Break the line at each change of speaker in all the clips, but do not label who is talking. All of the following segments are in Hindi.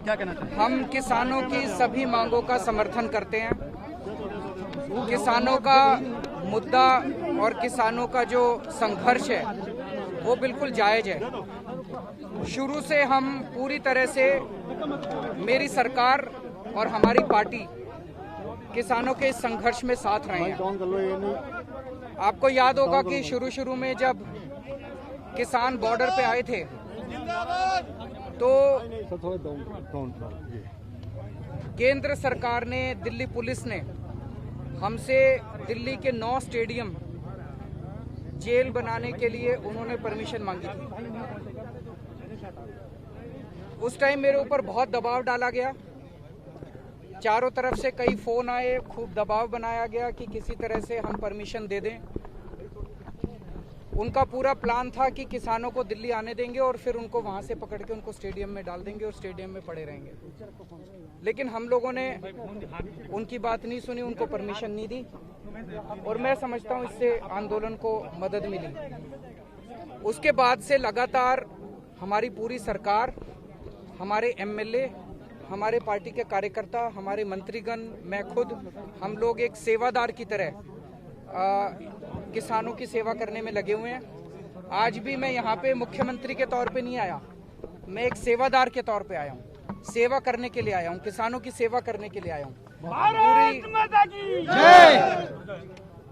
क्या कहना चाहते हैं? हम किसानों की सभी मांगों का समर्थन करते हैं। किसानों का मुद्दा और किसानों का जो संघर्ष है वो बिल्कुल जायज है। शुरू से हम पूरी तरह से, मेरी सरकार और हमारी पार्टी किसानों के इस संघर्ष में साथ रहे हैं। आपको याद होगा कि शुरू में जब किसान बॉर्डर पे आए थे तो केंद्र सरकार ने, दिल्ली पुलिस ने हमसे दिल्ली के 9 स्टेडियम जेल बनाने के लिए उन्होंने परमिशन मांगी थी। उस टाइम मेरे ऊपर बहुत दबाव डाला गया, चारों तरफ से कई फोन आए, खूब दबाव बनाया गया कि किसी तरह से हम परमिशन दे दें। उनका पूरा प्लान था कि किसानों को दिल्ली आने देंगे और फिर उनको वहां से पकड़ के उनको स्टेडियम में डाल देंगे और स्टेडियम में पड़े रहेंगे। लेकिन हम लोगों ने उनकी बात नहीं सुनी, उनको परमिशन नहीं दी और मैं समझता हूं इससे आंदोलन को मदद मिली। उसके बाद से लगातार हमारी पूरी सरकार, हमारे एमएलए, हमारे पार्टी के कार्यकर्ता, हमारे मंत्रीगण, मैं खुद, हम लोग एक सेवादार की तरह किसानों की सेवा करने में लगे हुए हैं। आज भी मैं यहाँ पे मुख्यमंत्री के तौर पे नहीं आया, मैं एक सेवादार के तौर पे आया हूँ, सेवा करने के लिए आया हूँ, किसानों की सेवा करने के लिए आया हूँ।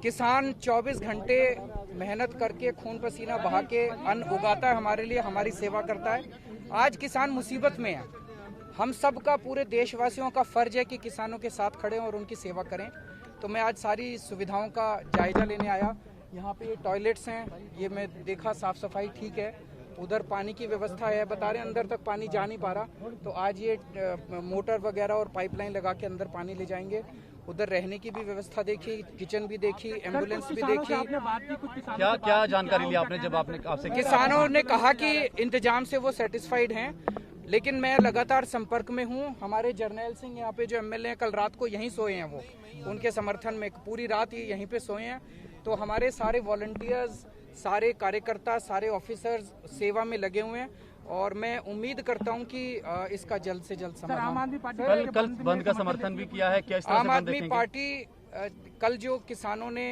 किसान 24 घंटे मेहनत करके, खून पसीना बहा के अन्न उगाता है हमारे लिए, हमारी सेवा करता है। आज किसान मुसीबत में है, हम सब का, पूरे देशवासियों का फर्ज है कि किसानों के साथ खड़े हों और उनकी सेवा करें। तो मैं आज सारी सुविधाओं का जायजा लेने आया। यहाँ पे ये टॉयलेट्स हैं, ये मैं देखा साफ सफाई ठीक है, उधर पानी की व्यवस्था है, बता रहे हैं अंदर तक पानी जा नहीं पा रहा, तो आज ये मोटर वगैरह और पाइपलाइन लगा के अंदर पानी ले जाएंगे। उधर रहने की भी व्यवस्था देखी, किचन भी देखी, एम्बुलेंस भी देखी।
क्या जानकारी ली आपने जब आपने आपसे?
किसानों ने कहा कि इंतजाम से वो सेटिस्फाइड हैं, लेकिन मैं लगातार संपर्क में हूं। हमारे जर्नैल सिंह यहाँ पे जो एमएलए हैं, कल रात को यहीं सोए हैं, वो उनके समर्थन में पूरी रात ये यहीं पे सोए हैं। तो हमारे सारे वॉलंटियर्स, सारे कार्यकर्ता, सारे ऑफिसर्स सेवा में लगे हुए हैं और मैं उम्मीद करता हूं कि इसका जल्द से जल्द समाधान।
आम आदमी पार्टी कल बंद का समर्थन भी किया है, क्या इस तरह से
आम आदमी पार्टी कल जो किसानों ने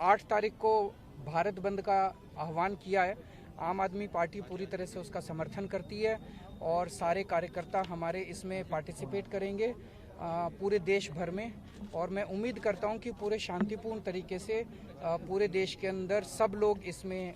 8 तारीख को भारत बंद का आह्वान किया है, आम आदमी पार्टी पूरी तरह से उसका समर्थन करती है और सारे कार्यकर्ता हमारे इसमें पार्टिसिपेट करेंगे पूरे देश भर में। और मैं उम्मीद करता हूं कि पूरे शांतिपूर्ण तरीके से पूरे देश के अंदर सब लोग इसमें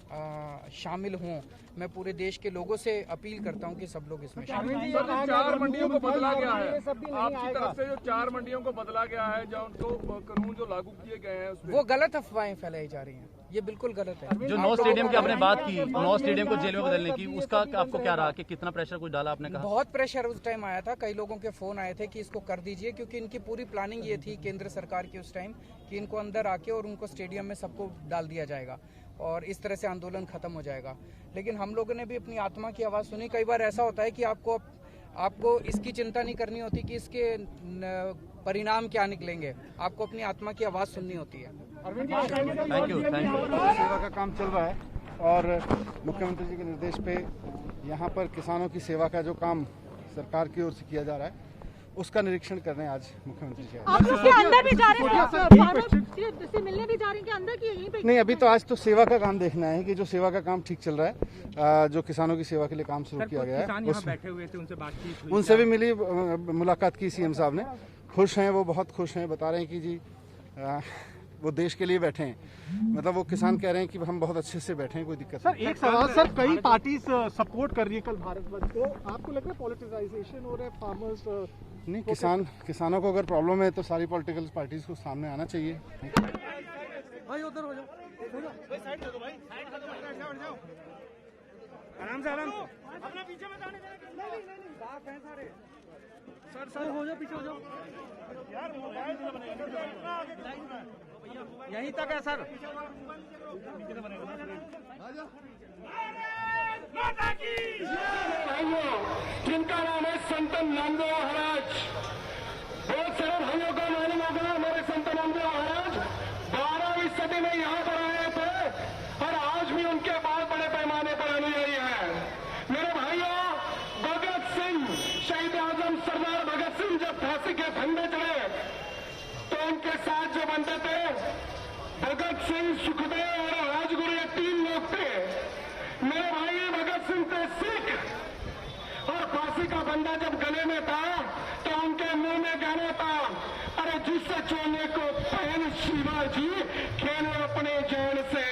शामिल हों। मैं पूरे देश के लोगों से अपील करता हूं कि सब लोग इसमें शामिल हों।
4 मंडियों को बदला गया है, आपकी तरफ से जो 4 मंडियों को बदला गया है, जो उनको कानून जो लागू किए गए हैं,
वो गलत अफवाहें फैलाई जा रही हैं, ये बिल्कुल गलत है।
जो 9 स्टेडियम की आपने बात की, 9 स्टेडियम को जेल में बदलने की, उसका आपको क्या रहा कि कितना प्रेशर कुछ डाला आपने? कहा
बहुत प्रेशर उस टाइम आया था, कई लोगों के फोन आए थे कि इसको कर दीजिए, क्योंकि इनकी पूरी प्लानिंग ये थी केंद्र सरकार की उस टाइम कि इनको अंदर आके और उनको स्टेडियम में सबको डाल दिया जाएगा और इस तरह से आंदोलन खत्म हो जाएगा। लेकिन हम लोगों ने भी अपनी आत्मा की आवाज़ सुनी। कई बार ऐसा होता है कि आपको इसकी चिंता नहीं करनी होती कि इसके परिणाम क्या निकलेंगे, आपको अपनी आत्मा की आवाज़ सुननी होती है।
Thank you.
सेवा का काम चल रहा है और मुख्यमंत्री जी के निर्देश पे यहाँ पर किसानों की सेवा का जो काम सरकार की ओर से किया जा रहा है, उसका निरीक्षण करने आज मुख्यमंत्री जी
आप उसके अंदर भी जा रहे हैं, से मिलने भी जा रहे हैं कि अंदर की यहीं पे?
नहीं, अभी तो आज तो सेवा का काम देखना है कि जो सेवा का काम ठीक चल रहा है, जो किसानों की सेवा के लिए काम शुरू किया गया है,
बैठे हुए थे, उनसे बातचीत हुई,
उनसे भी मिली, मुलाकात की सीएम साहब ने। खुश हैं, वो बहुत खुश हैं, बता रहे हैं कि जी वो देश के लिए बैठे हैं, मतलब वो किसान कह रहे हैं कि हम बहुत अच्छे से बैठे हैं, कोई दिक्कत नहीं।
सर एक सवाल, सर कई पार्टी सपोर्ट कर रही है कल भारत बंद को, आपको लग रहा है पॉलिटिसाइजेशन हो रहा है फार्मर्स?
नहीं, किसानों को अगर प्रॉब्लम है तो सारी पॉलिटिकल पार्टीज को सामने आना चाहिए।
भाई उधर हो जाओ, भाई साइड दे दो, भाई साइड कर दो, बैठ जाओ आराम से, आराम से अपना पीछे मत आने देना। नहीं साफ है सारे। सर हो जाओ, पीछे हो जाओ यार, यहीं तक है सर।
जिनका नाम है संत नामदेव महाराज, बहुत सारे भाइयों को मालूम होगा हमारे संत नामदेव महाराज 12वीं सदी में यहाँ पर आए थे और आज भी उनके बहुत बड़े पैमाने पर अनुयायी है। मेरे भाइयों, भगत सिंह, शहीद आजम सरदार भगत सिंह जब फांसी के फंदे चढ़े तो उनके साथ जो बंदे थे भगत सिंह, सुखदेव और राजगुरु, ये 3 लोग थे। मेरे भाई, भगत सिंह थे सिख और फांसी का बंदा जब गले में था तो उनके मुंह में गाना था, अरे जिस चोले को पहन शिवाजी खेले अपने जान से,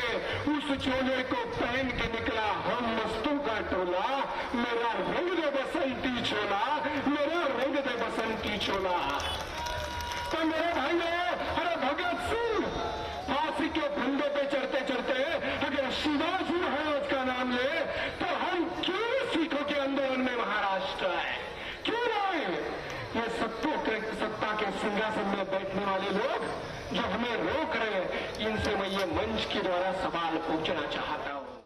उस चोले को पहन के निकला हम मस्तों का टोला, मेरा रंग दे बसंती चोला, मेरा रंग दे बसंती चोला। तो मेरे भाइयों, अरे भगत सिंह फांसी के फंदे पे चढ़ते चढ़ते अगर शिवाजी महाराज का नाम ले तो हम क्यों सिखों के आंदोलन में महाराष्ट्र है, क्यों नहीं? ये सत्ता के सिंहासन में बैठने वाले लोग जो हमें रोक रहे हैं, इनसे मैं ये मंच के द्वारा सवाल पूछना चाहता